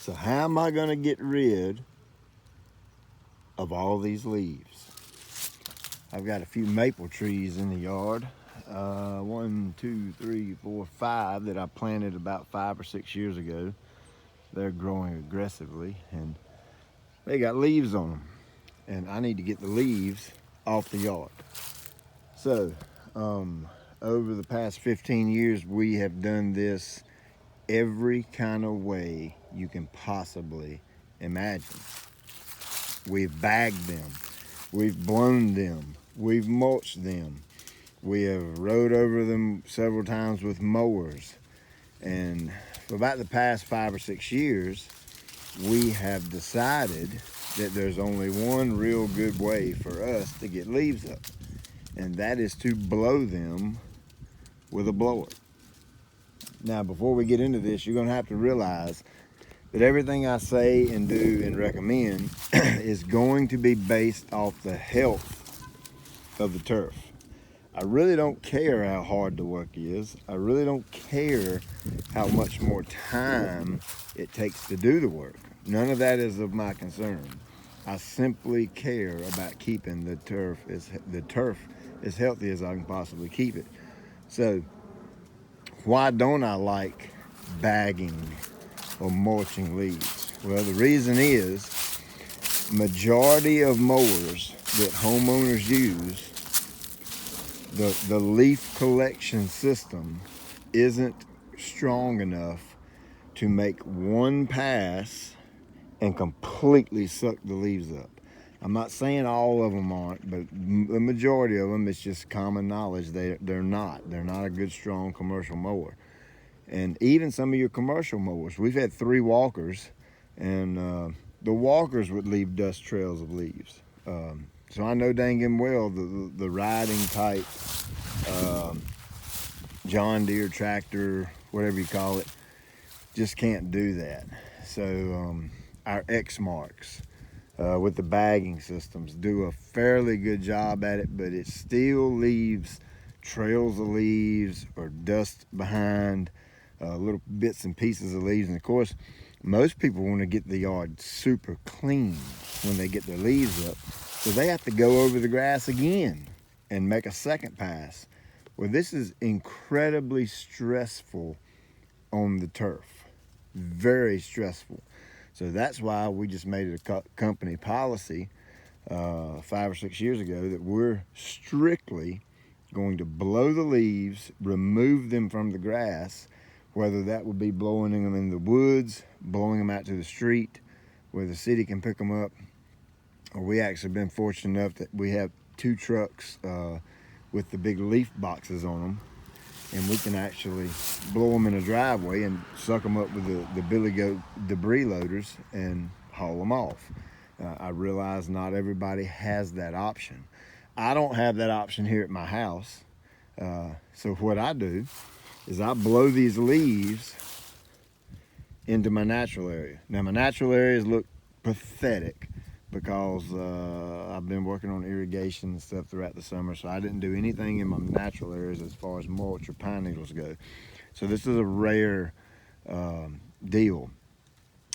So how am I going to get rid of all these leaves? I've got a few maple trees in the yard. 1, 2, 3, 4, 5 that I planted about 5 or 6 years ago. They're growing aggressively and they got leaves on them. And I need to get the leaves off the yard. So, over the past 15 years, we have done this every kind of way you can possibly imagine. We've bagged them, we've blown them, we've mulched them, we have rode over them several times with mowers. And for about the past 5 or 6 years, we have decided that there's only one real good way for us to get leaves up, and that is to blow them with a blower. Now, before we get into this, you're going to have to realize that everything I say and do and recommend is going to be based off the health of the turf. I really don't care how hard the work is. I really don't care how much more time it takes to do the work. None of that is of my concern. I simply care about keeping the turf as healthy as I can possibly keep it. So why don't I like bagging or mulching leaves? Well, the reason is majority of mowers that homeowners use, the leaf collection system isn't strong enough to make one pass and completely suck the leaves up. I'm not saying all of them aren't, but the majority of them, it's just common knowledge, they're not a good strong commercial mower. And even some of your commercial mowers, we've had 3 walkers, and the walkers would leave dust trails of leaves. So I know dang and well the riding type John Deere tractor, whatever you call it, just can't do that. So our X-Marks with the bagging systems do a fairly good job at it, but it still leaves trails of leaves or dust behind, little bits and pieces of leaves. And of course, most people want to get the yard super clean when they get their leaves up, so they have to go over the grass again and make a second pass. Well, this is incredibly stressful on the turf, very stressful. So that's why we just made it a company policy 5 or 6 years ago that we're strictly going to blow the leaves, remove them from the grass, whether that would be blowing them in the woods, blowing them out to the street where the city can pick them up. Or we actually been fortunate enough that we have 2 trucks with the big leaf boxes on them, and we can actually blow them in a driveway and suck them up with the billy goat debris loaders and haul them off. I realize not everybody has that option. I don't have that option here at my house. So what I do is I blow these leaves into my natural area. Now my natural areas look pathetic because I've been working on irrigation and stuff throughout the summer, so I didn't do anything in my natural areas as far as mulch or pine needles go. So this is a rare deal.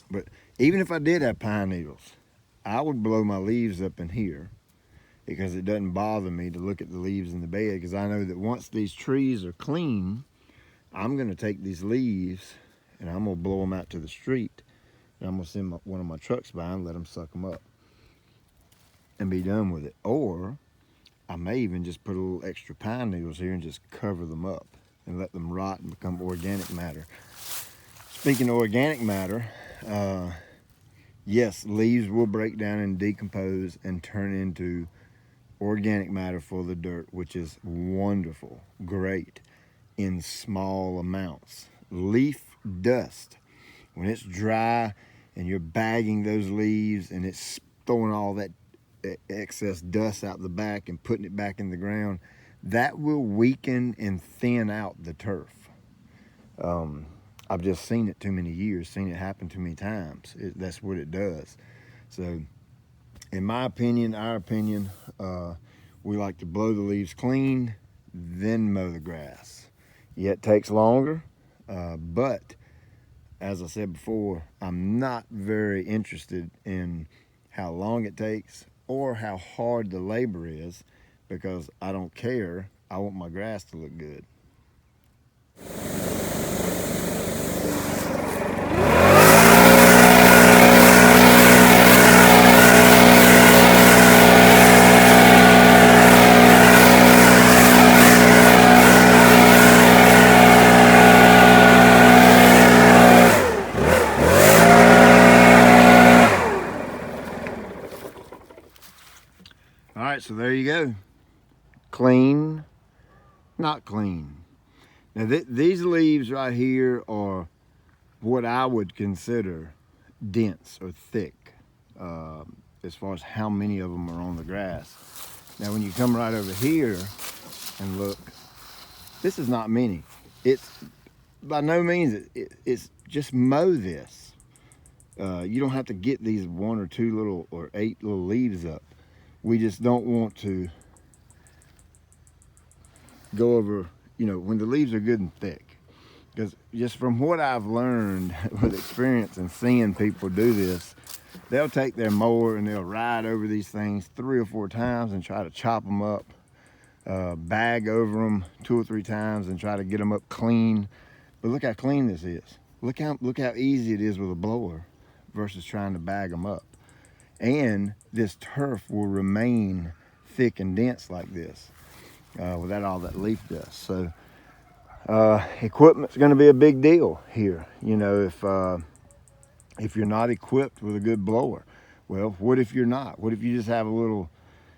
But even if I did have pine needles, I would blow my leaves up in here because it doesn't bother me to look at the leaves in the bed, because I know that once these trees are clean, I'm going to take these leaves and I'm going to blow them out to the street, and I'm going to send one of my trucks by and let them suck them up and be done with it. Or I may even just put a little extra pine needles here and just cover them up and let them rot and become organic matter. Speaking of organic matter, yes, leaves will break down and decompose and turn into organic matter for the dirt, which is wonderful, great, in small amounts. Leaf dust, when it's dry and you're bagging those leaves and it's throwing all that excess dust out the back and putting it back in the ground, that will weaken and thin out the turf. I've just seen it too many years, seen it happen too many times. That's what it does. So in my opinion, our opinion, we like to blow the leaves clean, then mow the grass. Yeah, it takes longer, but as I said before, I'm not very interested in how long it takes or how hard the labor is, because I don't care. I want my grass to look good. All right, so there you go. Clean, not clean. Now these leaves right here are what I would consider dense or thick, as far as how many of them are on the grass. Now when you come right over here and look, this is not many. It's by no means, it's just mow this. You don't have to get these 1 or 2 little or 8 little leaves up. We just don't want to go over, you know, when the leaves are good and thick. Because just from what I've learned with experience and seeing people do this, they'll take their mower and they'll ride over these things 3 or 4 times and try to chop them up, bag over them 2 or 3 times and try to get them up clean. But look how clean this is. Look how easy it is with a blower versus trying to bag them up. And this turf will remain thick and dense like this without all that leaf dust. So equipment's going to be a big deal here. You know, if you're not equipped with a good blower, well, what if you're not? What if you just have a little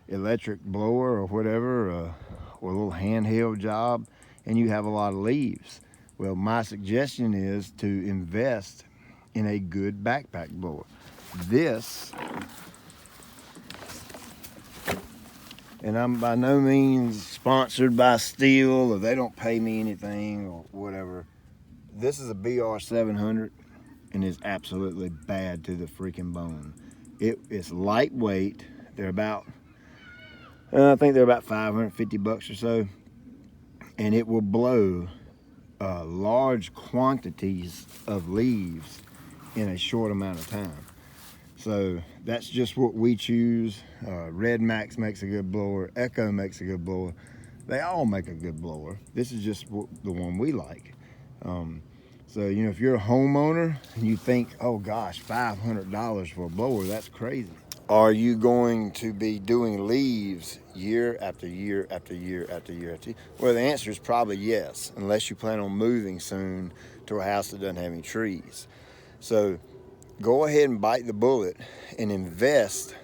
electric blower or whatever, or a little handheld job, and you have a lot of leaves? Well, my suggestion is to invest in a good backpack blower. This, and I'm by no means sponsored by Stihl, or they don't pay me anything or whatever. This is a BR 700 and is absolutely bad to the freaking bone. It's lightweight. They're about, I think they're about 550 bucks or so, and it will blow large quantities of leaves in a short amount of time. So that's just what we choose. Red Max makes a good blower. Echo makes a good blower. They all make a good blower. This is just the one we like. So, you know, if you're a homeowner and you think, oh gosh, $500 for a blower, that's crazy. Are you going to be doing leaves year after year after year after year after year? Well, the answer is probably yes, unless you plan on moving soon to a house that doesn't have any trees. So go ahead and bite the bullet and invest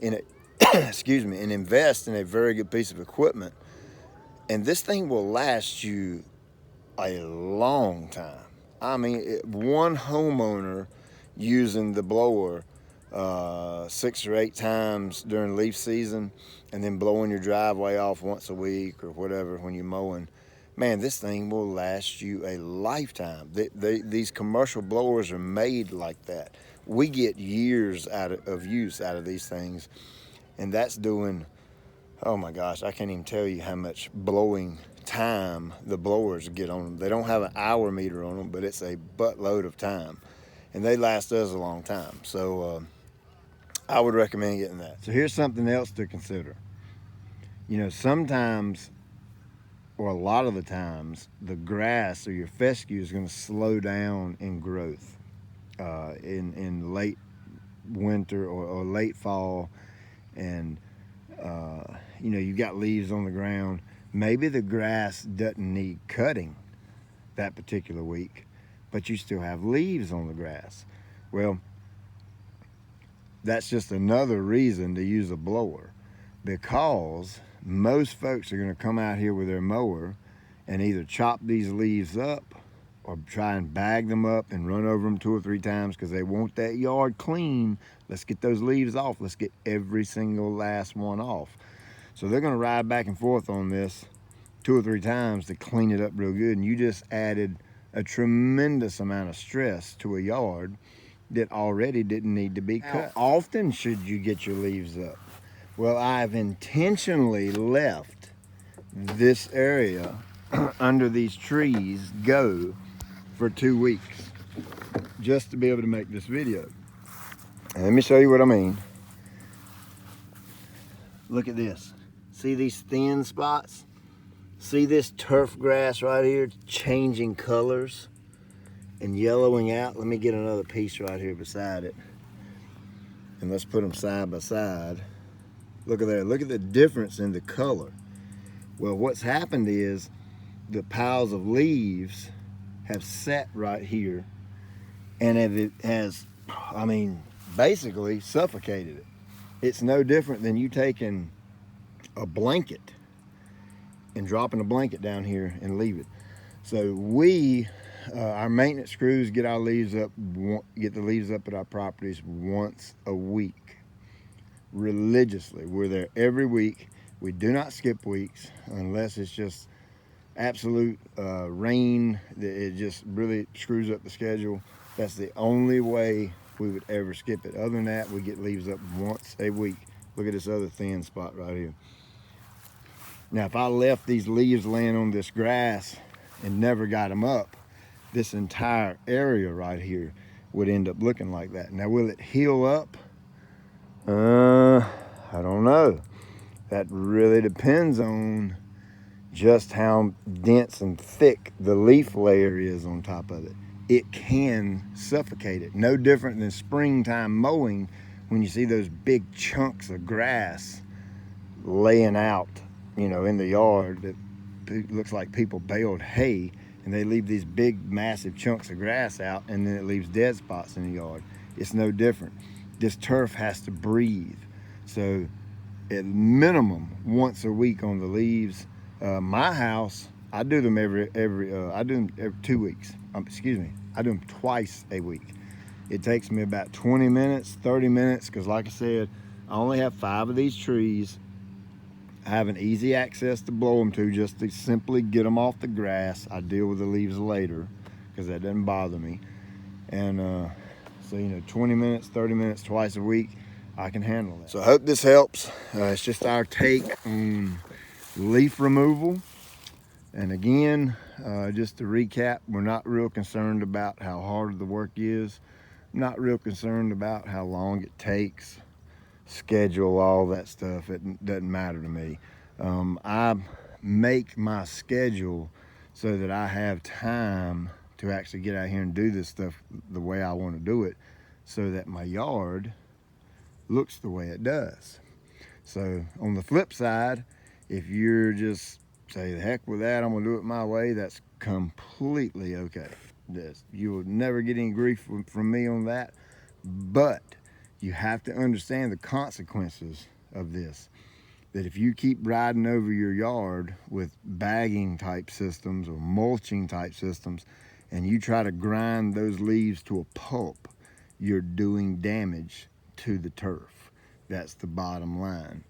in a excuse me, and invest in a very good piece of equipment, and this thing will last you a long time. I mean, one homeowner using the blower 6 or 8 times during leaf season, and then blowing your driveway off once a week or whatever when you're mowing, man, this thing will last you a lifetime. These commercial blowers are made like that. We get years of use out of these things, and that's doing, oh my gosh, I can't even tell you how much blowing time the blowers get on them. They don't have an hour meter on them, but it's a buttload of time, and they last us a long time. So I would recommend getting that. So here's something else to consider. You know, sometimes, or a lot of the times, the grass or your fescue is going to slow down in growth in late winter or late fall, and you know, you've got leaves on the ground. Maybe the grass doesn't need cutting that particular week, but you still have leaves on the grass. Well, that's just another reason to use a blower, because most folks are going to come out here with their mower and either chop these leaves up or try and bag them up and run over them 2 or 3 times because they want that yard clean. Let's get those leaves off. Let's get every single last one off. So they're going to ride back and forth on this 2 or 3 times to clean it up real good, and you just added a tremendous amount of stress to a yard that already didn't need to be cut. How often should you get your leaves up? Well, I've intentionally left this area under these trees go for 2 weeks. just to be able to make this video. And let me show you what I mean. Look at this. See these thin spots? See this turf grass right here changing colors and yellowing out? Let me get another piece right here beside it. And let's put them side by side. Look at there. Look at the difference in the color. Well, what's happened is the piles of leaves have sat right here, and it has, I mean, basically suffocated it. It's no different than you taking a blanket and dropping a blanket down here and leave it. So we, our maintenance crews get the leaves up at our properties once a week, religiously. We're there every week. We do not skip weeks unless it's just absolute rain that it just really screws up the schedule. That's the only way we would ever skip it. Other than that, we get leaves up once a week. Look at this other thin spot right here. Now, if I left these leaves laying on this grass and never got them up, this entire area right here would end up looking like that. Now, will it heal up? I don't know. That really depends on just how dense and thick the leaf layer is on top of it. It can suffocate it. No different than springtime mowing when you see those big chunks of grass laying out, you know, in the yard that looks like people baled hay, and they leave these big massive chunks of grass out, and then it leaves dead spots in the yard. It's no different. This turf has to breathe. So at minimum once a week on the leaves. My house, I do them every 2 weeks. Excuse me, I do them twice a week. It takes me about 20 minutes, 30 minutes, because like I said, I only have 5 of these trees. I have an easy access to blow them to, just to simply get them off the grass. I deal with the leaves later because that doesn't bother me. And so, you know, 20 minutes, 30 minutes, twice a week, I can handle that. So I hope this helps. It's just our take on leaf removal. And again, just to recap, we're not real concerned about how hard the work is. I'm not real concerned about how long it takes, schedule, all that stuff. It doesn't matter to me. I make my schedule so that I have time to actually get out here and do this stuff the way I want to do it, so that my yard looks the way it does. So on the flip side, if you're just say the heck with that, I'm gonna do it my way, that's completely okay. You will never get any grief from me on that, but you have to understand the consequences of this. That if you keep riding over your yard with bagging type systems or mulching type systems, and you try to grind those leaves to a pulp, you're doing damage to the turf. That's the bottom line.